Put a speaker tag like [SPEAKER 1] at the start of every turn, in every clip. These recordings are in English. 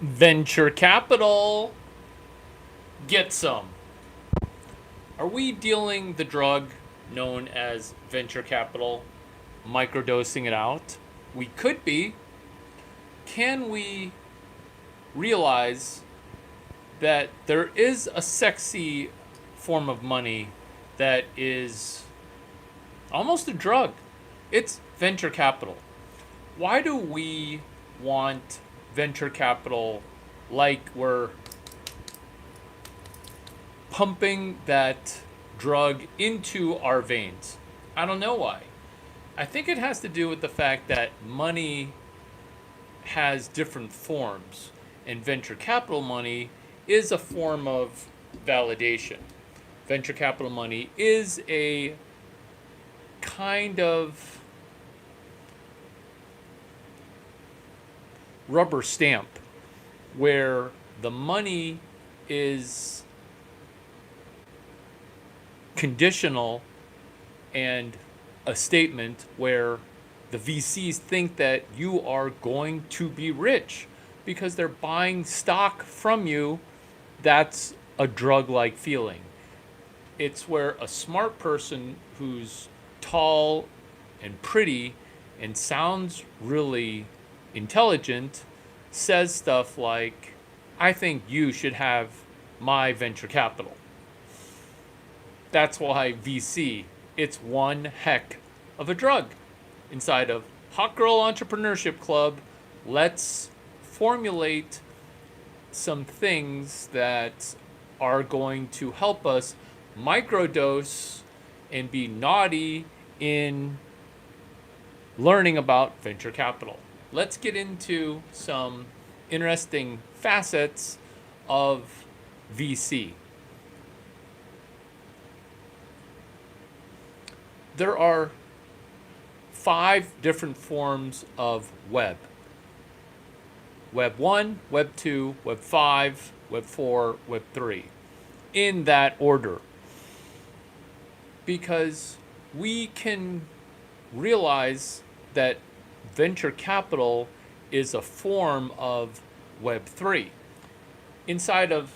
[SPEAKER 1] Venture capital. Get some. Are we dealing the drug known as venture capital, microdosing it out? We could be. Can we realize that there is a sexy form of money that is almost a drug? It's venture capital. Why do we want venture capital like we're pumping that drug into our veins? I don't know why. I think it has to do with the fact that money has different forms, and venture capital money is a form of validation. Venture capital money is a kind of rubber stamp where the money is conditional and a statement where the VCs think that you are going to be rich because they're buying stock from you. That's a drug like feeling. It's where a smart person who's tall and pretty and sounds really intelligent says stuff like, I think you should have my venture capital. That's why VC, it's one heck of a drug. Inside of Hot Girl Entrepreneurship Club, let's formulate some things that are going to help us microdose and be naughty in learning about venture capital. Let's get into some interesting facets of VC. There are 5 different forms of web. Web 1, Web 2, Web 5, Web 4, Web 3. In that order. Because we can realize that venture capital is a form of Web 3. Inside of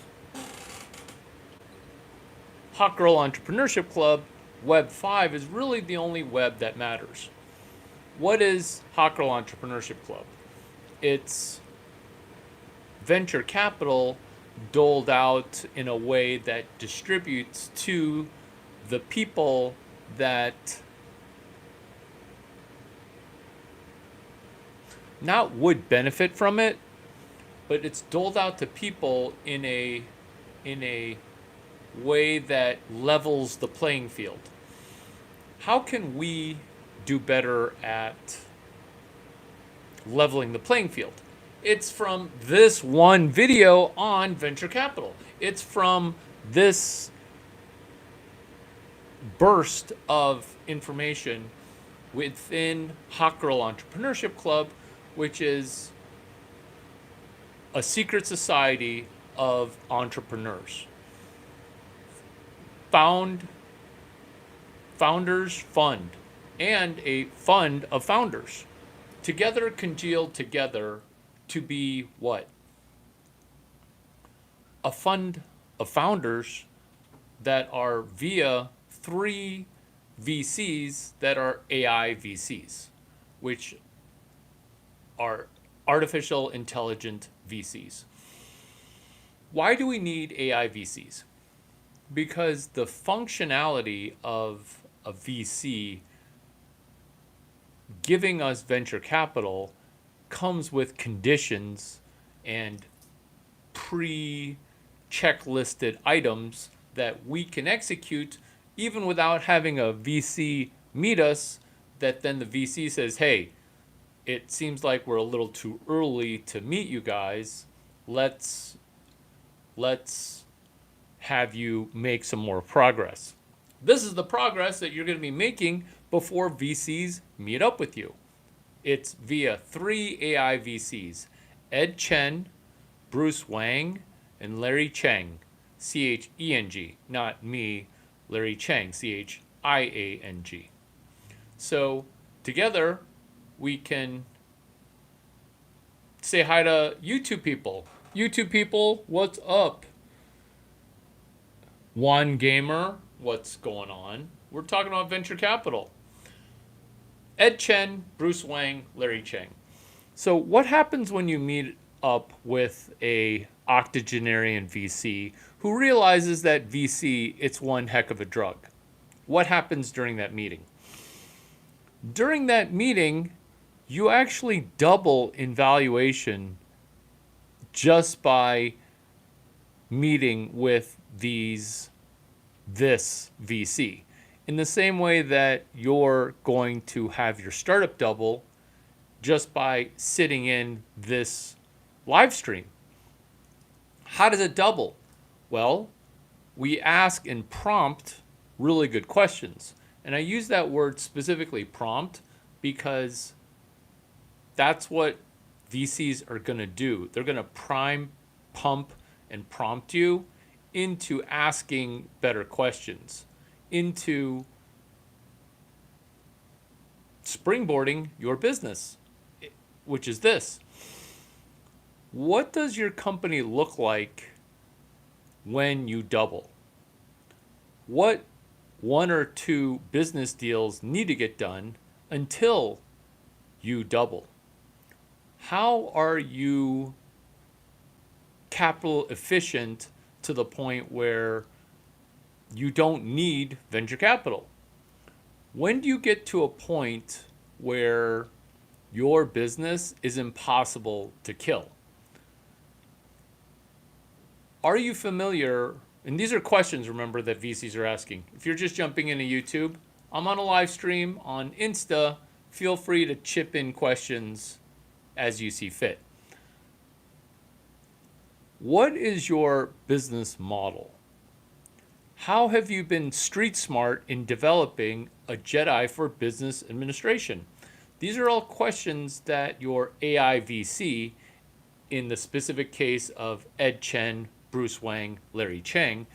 [SPEAKER 1] Hot Girl Entrepreneurship Club, Web 5 is really the only web that matters. What is Hot Girl Entrepreneurship Club? It's venture capital doled out in a way that distributes to the people that not would benefit from it, but it's doled out to people in a way that levels the playing field. How can we do better at leveling the playing field? It's from this one video on venture capital. It's from this burst of information within Hot Girl Entrepreneurship Club, which is a secret society of entrepreneurs. Founders Fund, and a fund of founders. Together congealed together to be what? A fund of founders that are via 3 VCs that are AI VCs, which are artificial intelligent VCs. Why do we need AI VCs? Because the functionality of a VC giving us venture capital comes with conditions and pre-checklisted items that we can execute even without having a VC meet us, that then the VC says, hey, it seems like we're a little too early to meet you guys. Let's have you make some more progress. This is the progress that you're going to be making before VCs meet up with you. It's via 3 AI VCs: Ed Chen, Bruce Wang, and Larry Cheng, Cheng, not me, Larry Cheng, Chiang. So together we can say hi to YouTube people. YouTube people, what's up? Juan Gamer, what's going on? We're talking about venture capital. Ed Chen, Bruce Wang, Larry Cheng. So, what happens when you meet up with a octogenarian VC who realizes that VC it's one heck of a drug? What happens during that meeting? During that meeting, you actually double in valuation just by meeting with this VC. In the same way that you're going to have your startup double just by sitting in this live stream. How does it double? Well, we ask and prompt really good questions. And I use that word specifically, prompt, because that's what VCs are going to do. They're going to prime, pump, and prompt you into asking better questions, into springboarding your business, which is this. What does your company look like when you double? What one or two business deals need to get done until you double? How are you capital efficient to the point where you don't need venture capital? When do you get to a point where your business is impossible to kill? Are you familiar? And these are questions, remember, that VCs are asking. If you're just jumping into YouTube, I'm on a live stream on Insta. Feel free to chip in questions as you see fit. What is your business model? How have you been street smart in developing a Jedi for business administration? These are all questions that your AI VC, in the specific case of Ed Chen, Bruce Wang, Larry Cheng,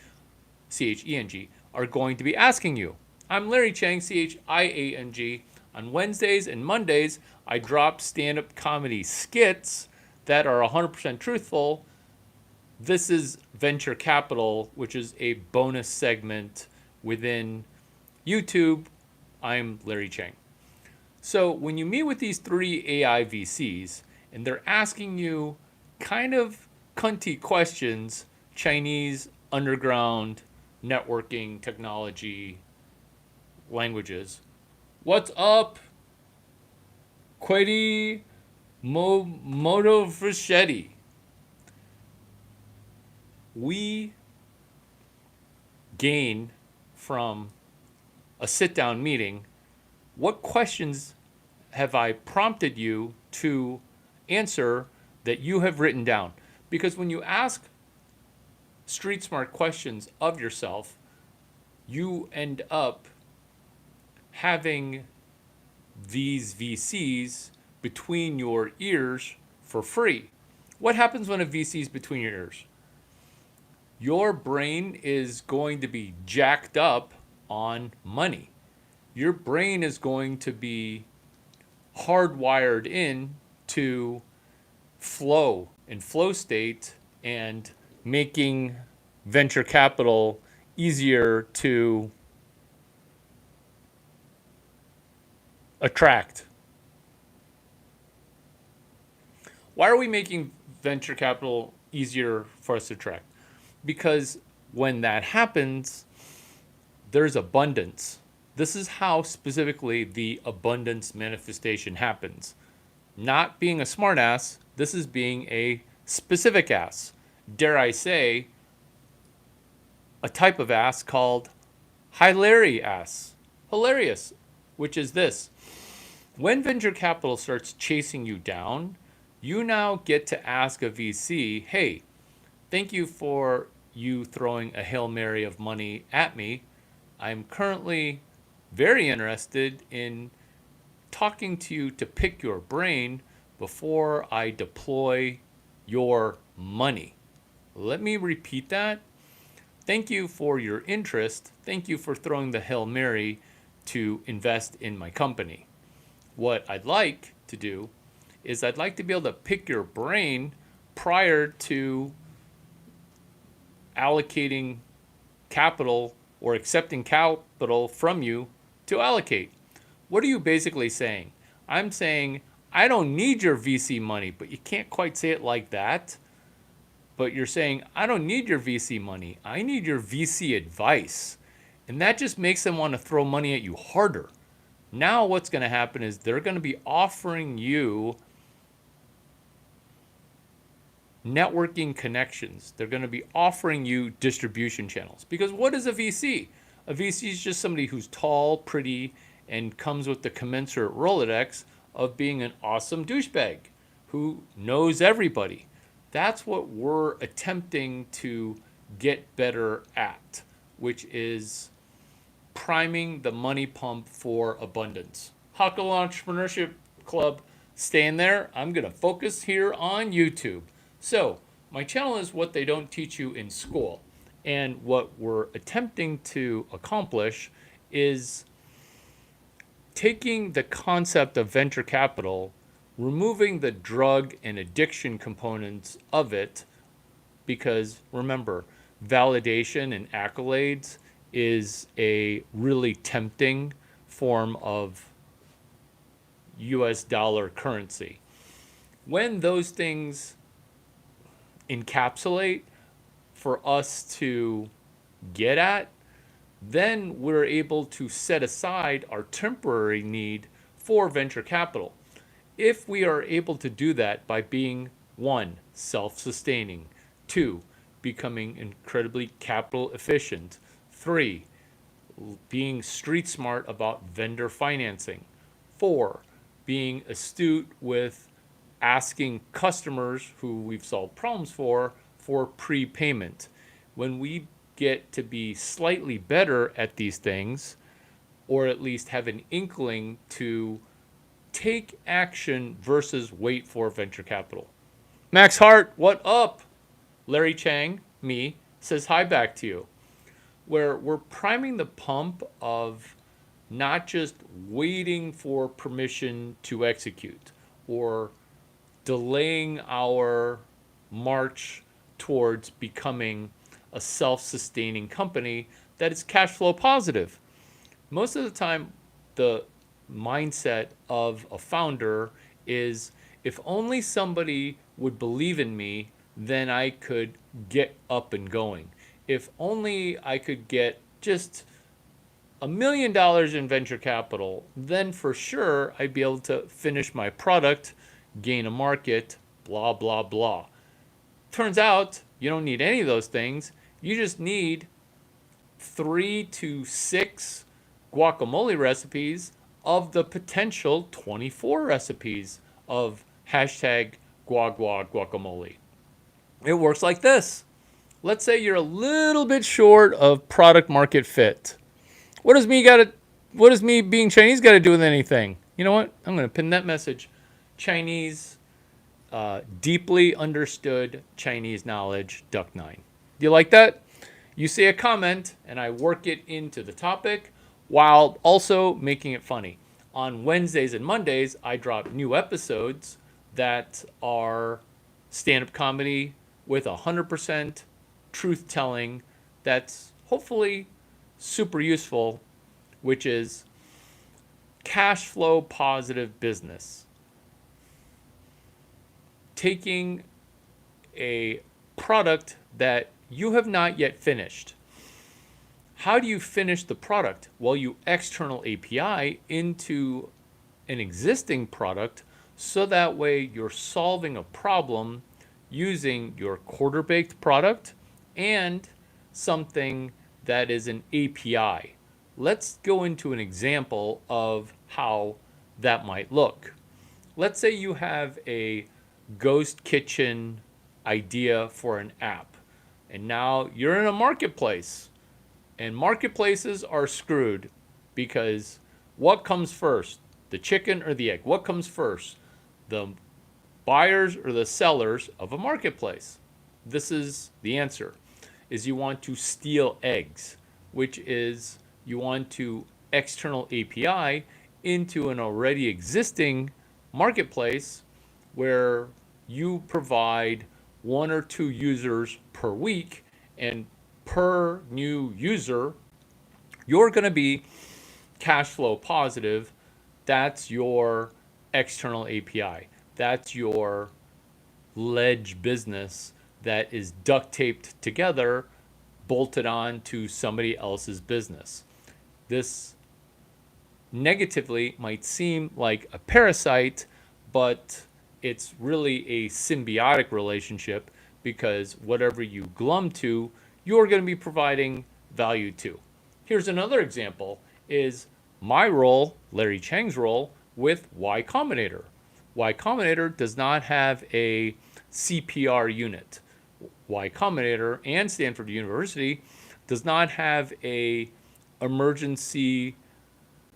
[SPEAKER 1] Cheng, are going to be asking you. I'm Larry Cheng, Chiang. On Wednesdays and Mondays, I drop stand-up comedy skits that are 100% truthful. This is Venture Capital, which is a bonus segment within YouTube. I'm Larry Cheng. So when you meet with these three AI VCs and they're asking you kind of cunty questions, Chinese underground networking technology languages. What's up? Kwedi Moto Frischetti. We gain from a sit-down meeting. What questions have I prompted you to answer that you have written down? Because when you ask street smart questions of yourself, you end up having these VCs between your ears for free. What happens when a VC is between your ears? Your brain is going to be jacked up on money. Your brain is going to be hardwired in to flow and flow state and making venture capital easier to attract. Why are we making venture capital easier for us to attract? Because when that happens, there's abundance. This is how specifically the abundance manifestation happens. Not being a smartass, this is being a specific ass. Dare I say, a type of ass called hilarious ass. Hilarious, which is this. When venture capital starts chasing you down, you now get to ask a VC, hey, thank you for you throwing a Hail Mary of money at me. I'm currently very interested in talking to you to pick your brain before I deploy your money. Let me repeat that. Thank you for your interest. Thank you for throwing the Hail Mary to invest in my company. What I'd like to do is I'd like to be able to pick your brain prior to allocating capital or accepting capital from you to allocate. What are you basically saying? I'm saying, I don't need your VC money, but you can't quite say it like that. But you're saying, I don't need your VC money. I need your VC advice. And that just makes them want to throw money at you harder. Now, what's going to happen is they're going to be offering you networking connections. They're going to be offering you distribution channels. Because what is a VC? A VC is just somebody who's tall, pretty, and comes with the commensurate Rolodex of being an awesome douchebag who knows everybody. That's what we're attempting to get better at, which is priming the money pump for abundance. Huckle Entrepreneurship Club, staying there. I'm going to focus here on YouTube. So, my channel is what they don't teach you in school. And what we're attempting to accomplish is taking the concept of venture capital, removing the drug and addiction components of it, because remember, validation and accolades is a really tempting form of US dollar currency. When those things encapsulate for us to get at, then we're able to set aside our temporary need for venture capital. If we are able to do that by being, 1, self-sustaining, 2, becoming incredibly capital efficient, 3, being street smart about vendor financing, 4, being astute with asking customers who we've solved problems for prepayment. When we get to be slightly better at these things, or at least have an inkling to take action versus wait for venture capital. Max Hart, what up? Larry Chang, me, says hi back to you. Where we're priming the pump of not just waiting for permission to execute or delaying our march towards becoming a self-sustaining company that is cash flow positive. Most of the time, the mindset of a founder is, if only somebody would believe in me, then I could get up and going. If only I could get just $1 million in venture capital, then for sure I'd be able to finish my product, gain a market, blah, blah, blah. Turns out you don't need any of those things. You just need 3 to 6 guacamole recipes of the potential 24 recipes of hashtag guacamole. It works like this. Let's say you're a little bit short of product market fit. What does me being Chinese got to do with anything? You know what? I'm going to pin that message. Chinese, deeply understood Chinese knowledge, Duck 9. Do you like that? You say a comment and I work it into the topic while also making it funny. On Wednesdays and Mondays, I drop new episodes that are stand-up comedy with 100% truth-telling that's hopefully super useful, which is cash flow positive business. Taking a product that you have not yet finished. How do you finish the product? Well, you external API into an existing product so that way you're solving a problem using your quarter-baked product and something that is an API. Let's go into an example of how that might look. Let's say you have a ghost kitchen idea for an app, and now you're in a marketplace. And marketplaces are screwed because what comes first? The chicken or the egg? What comes first? The buyers or the sellers of a marketplace? This is the answer. Is you want to steal eggs, which is you want to external API into an already existing marketplace where you provide 1 or 2 users per week, and per new user, you're going to be cash flow positive. That's your external API. That's your ledge business that is duct taped together, bolted on to somebody else's business. This negatively might seem like a parasite, but it's really a symbiotic relationship, because whatever you glum to, you're going to be providing value to. Here's another example is my role, Larry Chang's role, with Y Combinator. Y Combinator does not have a CPR unit. Y Combinator and Stanford University does not have a emergency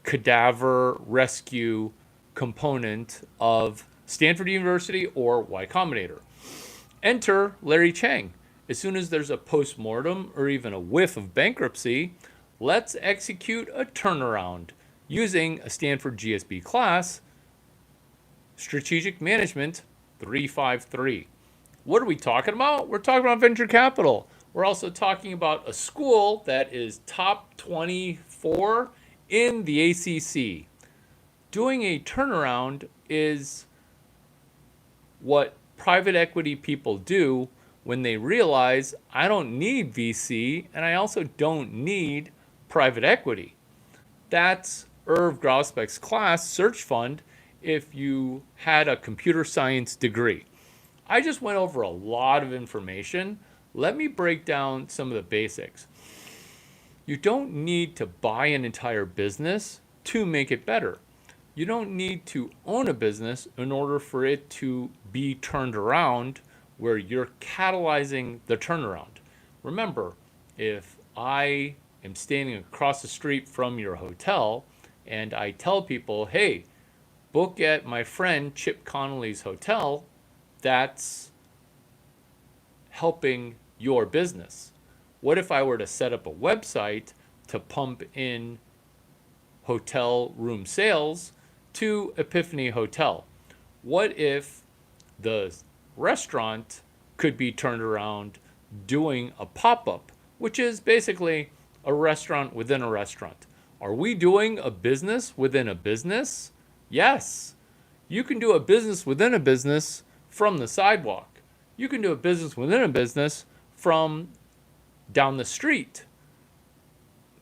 [SPEAKER 1] cadaver rescue component of Stanford University or Y Combinator. Enter Larry Chang. As soon as there's a post-mortem or even a whiff of bankruptcy, let's execute a turnaround using a Stanford GSB class, Strategic Management 353. What are we talking about? We're talking about venture capital. We're also talking about a school that is top 24 in the ACC. Doing a turnaround is what private equity people do when they realize I don't need VC and I also don't need private equity. That's Irv Grousbeck's class, Search Fund, if you had a computer science degree. I just went over a lot of information. Let me break down some of the basics. You don't need to buy an entire business to make it better. You don't need to own a business in order for it to be turned around, where you're catalyzing the turnaround. Remember, if I am standing across the street from your hotel and I tell people, hey, book at my friend Chip Connolly's hotel, that's helping your business. What if I were to set up a website to pump in hotel room sales to Epiphany Hotel? What if the restaurant could be turned around doing a pop-up, which is basically a restaurant within a restaurant? Are we doing a business within a business? Yes. You can do a business within a business from the sidewalk. You can do a business within a business from down the street.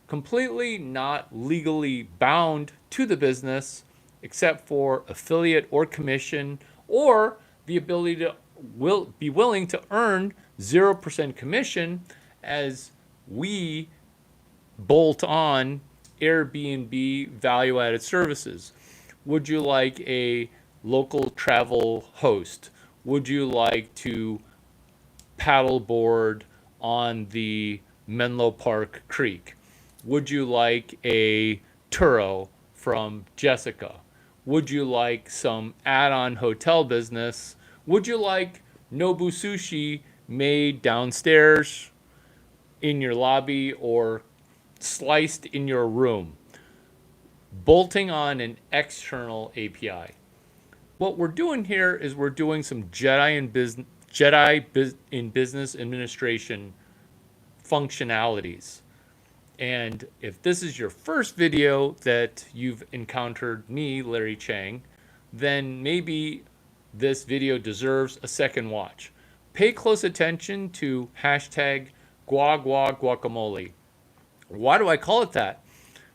[SPEAKER 1] Completely not legally bound to the business, except for affiliate or commission, or the ability to be willing to earn 0% commission as we bolt on Airbnb value-added services. Would you like a local travel host? Would you like to paddleboard on the Menlo Park Creek? Would you like a Turo from Jessica? Would you like some add-on hotel business? Would you like Nobu Sushi made downstairs in your lobby or sliced in your room? Bolting on an external API. What we're doing here is we're doing some Jedi in business administration functionalities. And if this is your first video that you've encountered me, Larry Chang, then maybe this video deserves a second watch. Pay close attention to hashtag guacamole. Why do I call it that?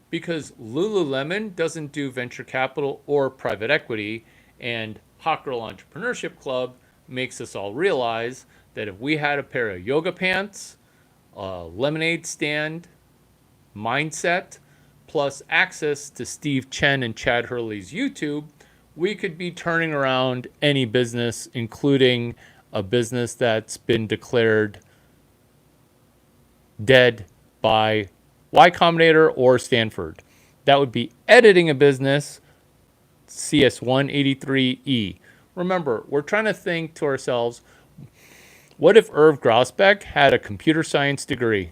[SPEAKER 1] Because Lululemon doesn't do venture capital or private equity, and Hot Girl Entrepreneurship Club makes us all realize that if we had a pair of yoga pants, a lemonade stand, mindset, plus access to Steve Chen and Chad Hurley's YouTube, we could be turning around any business, including a business that's been declared dead by Y Combinator or Stanford. That would be editing a business, CS183E. Remember, we're trying to think to ourselves, what if Irv Grousbeck had a computer science degree?